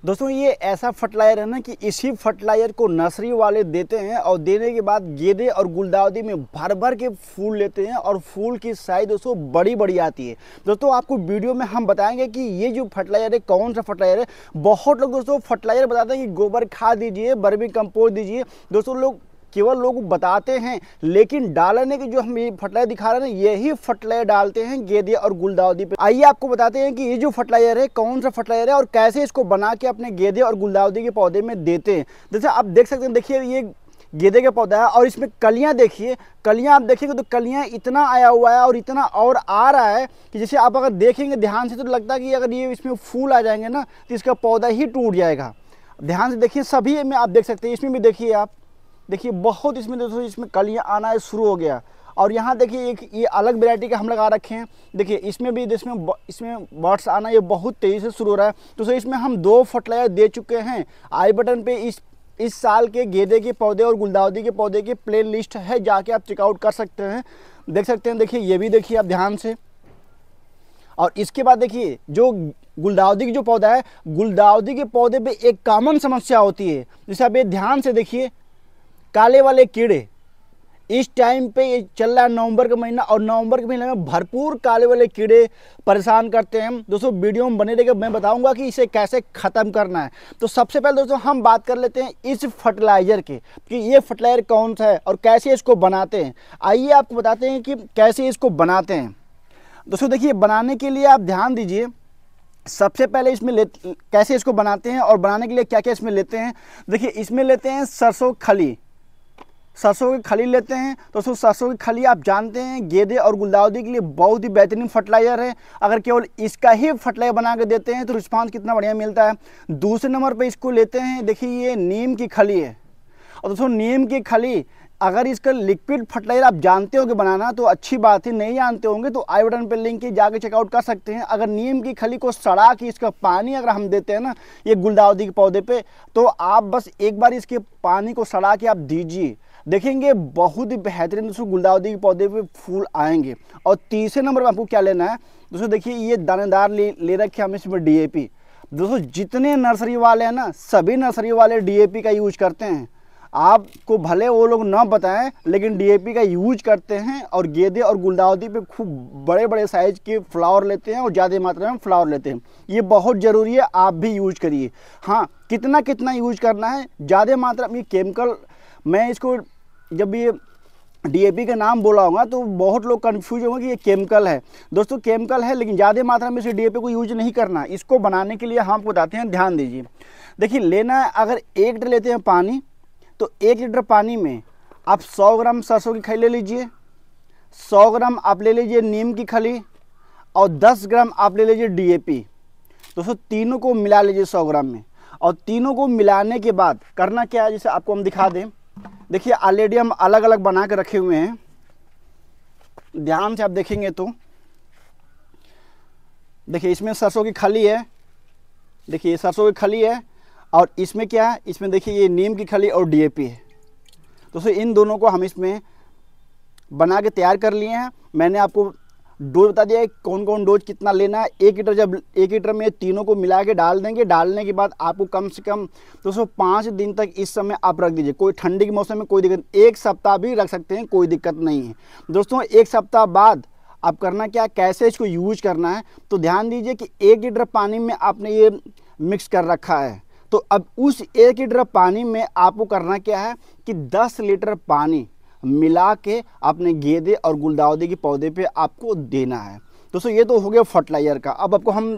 दोस्तों ये ऐसा फर्टिलाइजर है ना कि इसी फर्टिलाइजर को नर्सरी वाले देते हैं और देने के बाद गेंदे और गुलदाउदी में भर भर के फूल लेते हैं और फूल की साइज दोस्तों बड़ी बड़ी आती है। दोस्तों आपको वीडियो में हम बताएंगे कि ये जो फर्टिलाइजर है कौन सा फर्टिलाइजर है। बहुत लोग दोस्तों फर्टिलाइजर बताते हैं कि गोबर खाद दीजिए, वर्मी कंपोस्ट दीजिए। दोस्तों लोग केवल लोग बताते हैं, लेकिन डालने के जो हम ये फर्टिलाइजर दिखा रहे हैं यही फर्टिलाइजर डालते हैं गेंदे और गुलदाउदी पे। आइए आपको बताते हैं कि ये जो फर्टिलाइजर है कौन सा फर्टिलाइजर है और कैसे इसको बना के अपने गेंदे और गुलदाउदी के पौधे में देते हैं। जैसे आप देख सकते हैं, देखिए ये गेंदे का पौधा है और इसमें कलियां देखिए, कलियां आप देखिएगा तो कलियां इतना आया हुआ है और इतना और आ रहा है कि जैसे आप अगर देखेंगे ध्यान से तो लगता है कि अगर ये इसमें फूल आ जाएंगे ना तो इसका पौधा ही टूट जाएगा। ध्यान से देखिए, सभी में आप देख सकते हैं, इसमें भी देखिए, आप देखिए बहुत इसमें दोस्तों इसमें कलियां आना शुरू हो गया। और यहाँ देखिए एक ये अलग वैरायटी का हम लगा रखे हैं, देखिए इसमें भी इसमें बर्ड्स आना ये बहुत तेज़ी से शुरू हो रहा है। तो सर इसमें हम 2 फर्टिलाइजर दे चुके हैं। आई बटन पे इस साल के गेंदे के पौधे और गुलदाउदी के पौधे की प्ले लिस्ट है, जाके आप चेकआउट कर सकते हैं, देख सकते हैं। देखिए ये भी देखिए आप ध्यान से। और इसके बाद देखिए जो गुलदाउदी की जो पौधा है, गुलदाउदी के पौधे पे एक कॉमन समस्या होती है, जैसे आप ये ध्यान से देखिए, काले वाले कीड़े। इस टाइम पे ये चल रहा है नवंबर का महीना और नवंबर के महीने में भरपूर काले वाले कीड़े परेशान करते हैं। दोस्तों वीडियो में बने रहिएगा, मैं बताऊंगा कि इसे कैसे ख़त्म करना है। तो सबसे पहले दोस्तों हम बात कर लेते हैं इस फर्टिलाइज़र के कि ये फर्टिलाइज़र कौन सा है और कैसे इसको बनाते हैं। आइए आपको बताते हैं कि कैसे इसको बनाते हैं। दोस्तों देखिए बनाने के लिए आप ध्यान दीजिए, सबसे पहले इसमें कैसे इसको बनाते हैं और बनाने के लिए क्या क्या इसमें लेते हैं। देखिए इसमें लेते हैं सरसों खली, सरसों की खली लेते हैं। दोस्तों सरसों की खली आप जानते हैं गेंदे और गुलदाउदी के लिए बहुत ही बेहतरीन फर्टिलाइजर है। अगर केवल इसका ही फर्टिलाइजर बना के देते हैं तो रिस्पांस कितना बढ़िया मिलता है। दूसरे नंबर पे इसको लेते हैं, देखिए ये नीम की खली है। और दोस्तों नीम की खली अगर इसका लिक्विड फर्टिलाइजर आप जानते होंगे बनाना तो अच्छी बात है, नहीं जानते होंगे तो आई बटन पर लिंक है, जाके चेकआउट कर सकते हैं। अगर नीम की खली को सड़ा के इसका पानी अगर हम देते हैं ना ये गुलदाउदी के पौधे पे, तो आप बस एक बार इसके पानी को सड़ा के आप दीजिए, देखेंगे बहुत ही बेहतरीन दोस्तों गुलदाउदी के पौधे पे फूल आएंगे। और तीसरे नंबर पर आपको क्या लेना है दोस्तों, देखिए ये दानेदार ले रखे हम इसमें डीएपी। दोस्तों जितने नर्सरी वाले हैं ना सभी नर्सरी वाले डीएपी का यूज करते हैं। आपको भले वो लोग ना बताएं लेकिन डीएपी का यूज करते हैं और गेंदे और गुलदाउदी पे खूब बड़े बड़े साइज के फ्लावर लेते हैं और ज़्यादा मात्रा में फ्लावर लेते हैं। ये बहुत ज़रूरी है, आप भी यूज करिए। हाँ कितना कितना यूज करना है, ज़्यादा मात्रा में केमिकल, मैं इसको जब ये डीएपी का नाम बोला होगा तो बहुत लोग कंफ्यूज होंगे कि ये केमिकल है। दोस्तों केमिकल है लेकिन ज़्यादा मात्रा में इसे डीएपी को यूज नहीं करना। इसको बनाने के लिए हम बताते हैं, ध्यान दीजिए। देखिए लेना है, अगर 1 लीटर लेते हैं पानी तो 1 लीटर पानी में आप 100 ग्राम सरसों की खली ले लीजिए, 100 ग्राम आप ले लीजिए नीम की खली और 10 ग्राम आप ले लीजिए डीएपी। दोस्तों तीनों को मिला लीजिए 100 ग्राम में। और तीनों को मिलाने के बाद करना क्या है, जैसे आपको हम दिखा दें, देखिए ऑलरेडी हम अलग अलग बना के रखे हुए हैं, ध्यान से आप देखेंगे तो देखिए इसमें सरसों की खली है, देखिए सरसों की खली है और इसमें क्या है, इसमें देखिए ये नीम की खली और डीएपी है। दोस्तों इन दोनों को हम इसमें बना के तैयार कर लिए हैं। मैंने आपको डोज बता दिया है कौन कौन डोज कितना लेना है। 1 लीटर जब 1 लीटर में तीनों को मिला के डाल देंगे, डालने के बाद आपको कम से कम दोस्तों 5 दिन तक इस समय आप रख दीजिए। कोई ठंडी के मौसम में कोई दिक्कत, 1 सप्ताह भी रख सकते हैं, कोई दिक्कत नहीं है। दोस्तों 1 सप्ताह बाद आप करना क्या, कैसे इसको यूज करना है, तो ध्यान दीजिए कि 1 लीटर पानी में आपने ये मिक्स कर रखा है। तो अब उस 1 लीटर पानी में आपको करना क्या है कि 10 लीटर पानी मिला के अपने गेंदे और गुलदाउदी के पौधे पे आपको देना है। दोस्तों ये तो हो गया फर्टिलाइजर का। अब आपको हम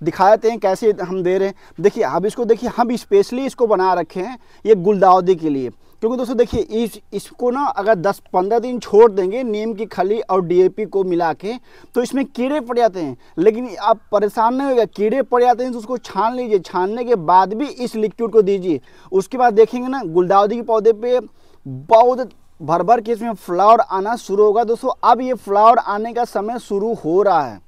दिखाते हैं कैसे हम दे रहे हैं। देखिए अब इसको देखिए, हम स्पेशली इसको बना रखे हैं ये गुलदाउदी के लिए, क्योंकि दोस्तों देखिए इसको ना अगर 10-15 दिन छोड़ देंगे नीम की खली और डीएपी को मिला के तो इसमें कीड़े पड़ जाते हैं। लेकिन आप परेशान नहीं होगा, कीड़े पड़ जाते हैं तो उसको छान लीजिए, छानने के बाद भी इस लिक्विड को दीजिए। उसके बाद देखेंगे ना गुलदाउदी के पौधे पे बहुत भर भर के इसमें फ्लावर आना शुरू होगा। दोस्तों अब ये फ्लावर आने का समय शुरू हो रहा है।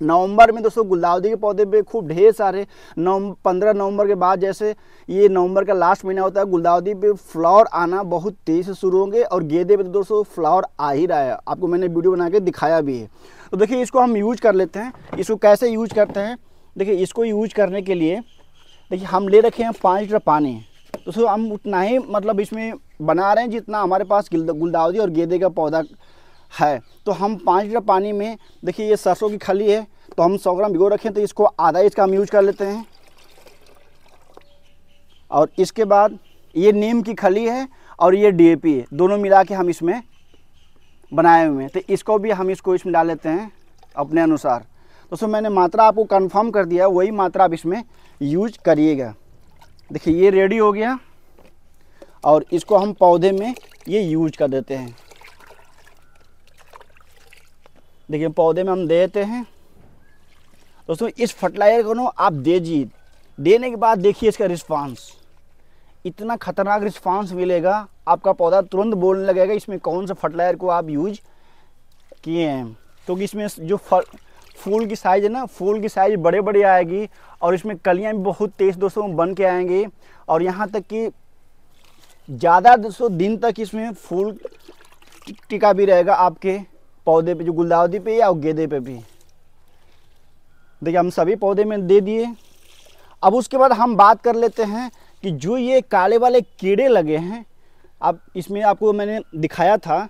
नवंबर में दोस्तों गुलदाउदी के पौधे पे खूब ढेर सारे 15 नवंबर के बाद, जैसे ये नवंबर का लास्ट महीना होता है, गुलदाउदी पे फ्लावर आना बहुत तेज़ से शुरू होंगे और गेंदे पे तो दोस्तों फ्लावर आ ही रहा है, आपको मैंने वीडियो बना के दिखाया भी है। तो देखिए इसको हम यूज कर लेते हैं। इसको कैसे यूज करते हैं, देखिए इसको यूज करने के लिए देखिए हम ले रखे हैं 5 लीटर पानी, तो सो हम उतना ही मतलब इसमें बना रहे हैं जितना हमारे पास गुलदाउदी और गेंदे का पौधा है। तो हम 5 लीटर पानी में, देखिए ये सरसों की खली है तो हम 100 ग्राम भिगो रखें, तो इसको आधा इसका हम यूज कर लेते हैं। और इसके बाद ये नीम की खली है और ये DAP है, दोनों मिला के हम इसमें बनाए हुए हैं, तो इसको भी हम इसमें डाल लेते हैं अपने अनुसार। तो मैंने मात्रा आपको कंफर्म कर दिया, वही मात्रा आप इसमें यूज करिएगा। देखिए ये रेडी हो गया और इसको हम पौधे में ये यूज कर देते हैं। देखिए पौधे में हम देते हैं। दोस्तों इस फर्टिलाइजर को ना आप दीजिए, देने के बाद देखिए इसका रिस्पांस, इतना खतरनाक रिस्पांस मिलेगा, आपका पौधा तुरंत बोलने लगेगा इसमें कौन सा फर्टिलाइजर को आप यूज किए हैं। क्योंकि इसमें जो फूल की साइज़ है ना, फूल की साइज़ बड़े बड़े आएगी और इसमें कलियां भी बहुत तेज दोस्तों बन के आएंगी, और यहाँ तक कि ज़्यादा दोस्तों दिन तक इसमें फूल टिका भी रहेगा आपके पौधे पे, जो गुलदाउदी पे या गेंदे पे भी। देखिए हम सभी पौधे में दे दिए। अब उसके बाद हम बात कर लेते हैं कि जो ये काले वाले कीड़े लगे हैं, अब इसमें आपको मैंने दिखाया था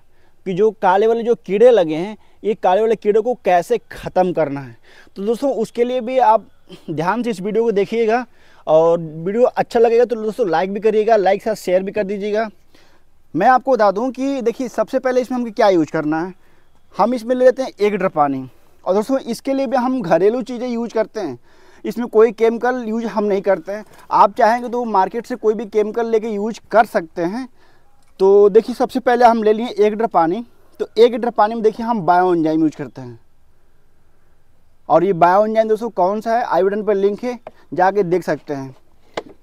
कि जो काले वाले जो कीड़े लगे हैं, ये काले वाले कीड़े को कैसे ख़त्म करना है। तो दोस्तों उसके लिए भी आप ध्यान से इस वीडियो को देखिएगा, और वीडियो अच्छा लगेगा तो दोस्तों लाइक भी करिएगा, लाइक साथ शेयर भी कर दीजिएगा। मैं आपको बता दूं कि देखिए सबसे पहले इसमें हमको क्या यूज करना है। हम इसमें ले लेते हैं 1 लीटर पानी, और दोस्तों इसके लिए भी हम घरेलू चीज़ें यूज करते हैं, इसमें कोई केमिकल यूज हम नहीं करते हैं। आप चाहेंगे तो मार्केट से कोई भी केमिकल लेके यूज कर सकते हैं। तो देखिए सबसे पहले हम ले लिए 1 लीटर पानी, तो 1 लीटर पानी में देखिए हम बायो एंजाइम यूज करते हैं, और ये बायो एंजाइम दोस्तों कौन सा है, आई बटन पर लिंक है, जाके देख सकते हैं।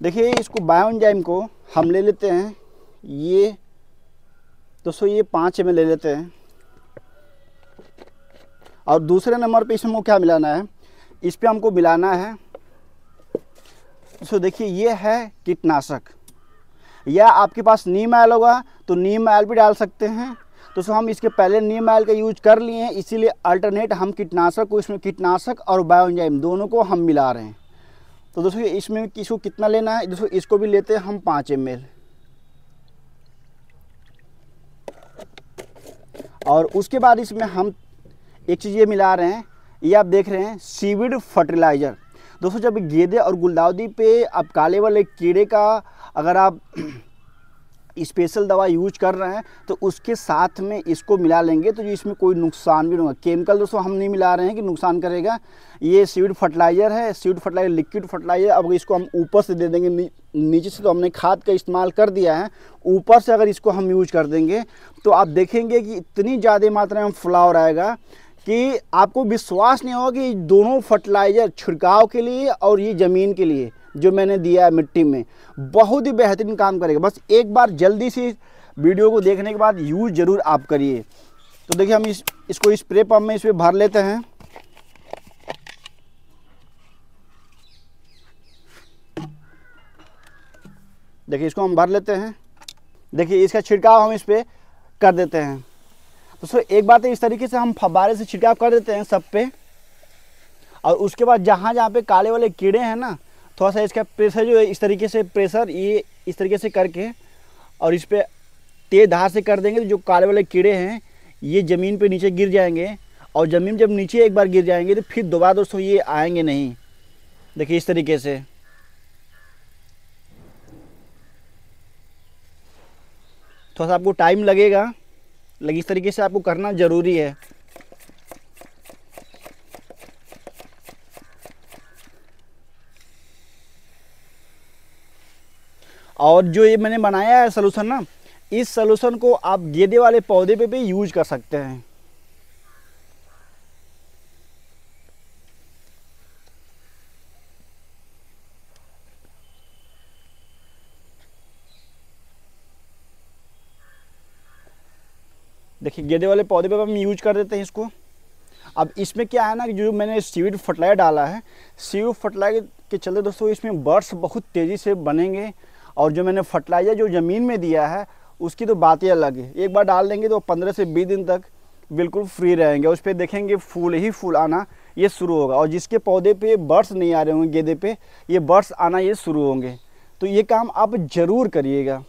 देखिए इसको बायो एंजाइम को हम ले लेते हैं, ये दोस्तों ये 5 ml ले लेते हैं। और दूसरे नंबर पे इसमें क्या मिलाना है, इस पे हमको मिलाना है, तो देखिए ये है कीटनाशक, या आपके पास नीम ऑयल होगा तो नीम ऑयल भी डाल सकते हैं। तो हम इसके पहले नीम ऑयल का यूज कर लिए हैं, इसीलिए अल्टरनेट हम कीटनाशक को, इसमें कीटनाशक और बायो एंजाइम दोनों को हम मिला रहे हैं। तो दोस्तों इसमें किसको कितना लेना है, दोस्तों इसको भी लेते हैं हम 5 ml। और उसके बाद इसमें हम एक चीज़ ये मिला रहे हैं, ये आप देख रहे हैं सीविड फर्टिलाइज़र। दोस्तों जब गेंदे और गुलदाउदी पे अब काले वाले कीड़े का अगर आप स्पेशल दवा यूज कर रहे हैं तो उसके साथ में इसको मिला लेंगे, तो इसमें कोई नुकसान भी नहीं होगा। केमिकल दोस्तों हम नहीं मिला रहे हैं कि नुकसान करेगा। ये सीविड फर्टिलाइज़र है, सीविड फर्टिलाइज़र लिक्विड फर्टिलाइज़र। अब इसको हम ऊपर से दे देंगे, नीचे से तो हमने खाद का इस्तेमाल कर दिया है, ऊपर से अगर इसको हम यूज कर देंगे तो आप देखेंगे कि इतनी ज़्यादा मात्रा में फ्लावर आएगा कि आपको विश्वास नहीं होगा कि दोनों फर्टिलाइज़र छिड़काव के लिए और ये ज़मीन के लिए जो मैंने दिया है मिट्टी में, बहुत ही बेहतरीन काम करेगा। बस एक बार जल्दी से वीडियो को देखने के बाद यूज ज़रूर आप करिए। तो देखिए हम इसको स्प्रे पंप में इसमें भर लेते हैं। देखिए इसको हम भर लेते हैं। देखिए इसका छिड़काव हम इस पर कर देते हैं। तो एक बात है, इस तरीके से हम फव्वारे से छिड़काव कर देते हैं सब पे, और उसके बाद जहाँ जहाँ पे काले वाले कीड़े हैं ना, थोड़ा सा इसका प्रेशर जो है इस तरीके से, प्रेशर ये इस तरीके से करके और इस पर तेज धार से कर देंगे, तो जो काले वाले कीड़े हैं ये ज़मीन पे नीचे गिर जाएंगे, और ज़मीन जब नीचे एक बार गिर जाएंगे तो फिर दोबारा दोस्तों ये आएंगे नहीं। देखिए इस तरीके से थोड़ा सा आपको टाइम लगेगा, लेकिन इस तरीके से आपको करना ज़रूरी है। और जो ये मैंने बनाया है सलूशन ना, इस सलूशन को आप गेंदे वाले पौधे पे भी यूज कर सकते हैं। देखिए गेंदे वाले पौधे पे हम यूज कर देते हैं इसको। अब इसमें क्या है ना कि जो मैंने सीविड फर्टिलाइजर डाला है, सीविड फर्टिलाइजर के चलते दोस्तों इसमें बर्ड्स बहुत तेज़ी से बनेंगे, और जो मैंने फर्टिलाइजर जो ज़मीन में दिया है उसकी तो बात ही अलग है। एक बार डाल देंगे तो 15 से 20 दिन तक बिल्कुल फ्री रहेंगे, उस पर देखेंगे फूल ही फूल आना ये शुरू होगा, और जिसके पौधे पे बर्ड्स नहीं आ रहे होंगे गेंदे पे, ये बर्ड्स आना ये शुरू होंगे। तो ये काम आप ज़रूर करिएगा।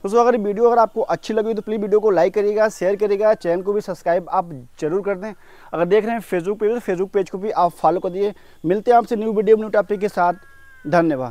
दोस्तों अगर वीडियो अगर आपको अच्छी लगी तो प्लीज़ वीडियो को लाइक करिएगा, शेयर करिएगा, चैनल को भी सब्सक्राइब आप जरूर कर दें। अगर देख रहे हैं फेसबुक पेज तो फेसबुक पेज को भी आप फॉलो कर दिए। मिलते हैं आपसे न्यू वीडियो न्यू टॉपिक के साथ। धन्यवाद।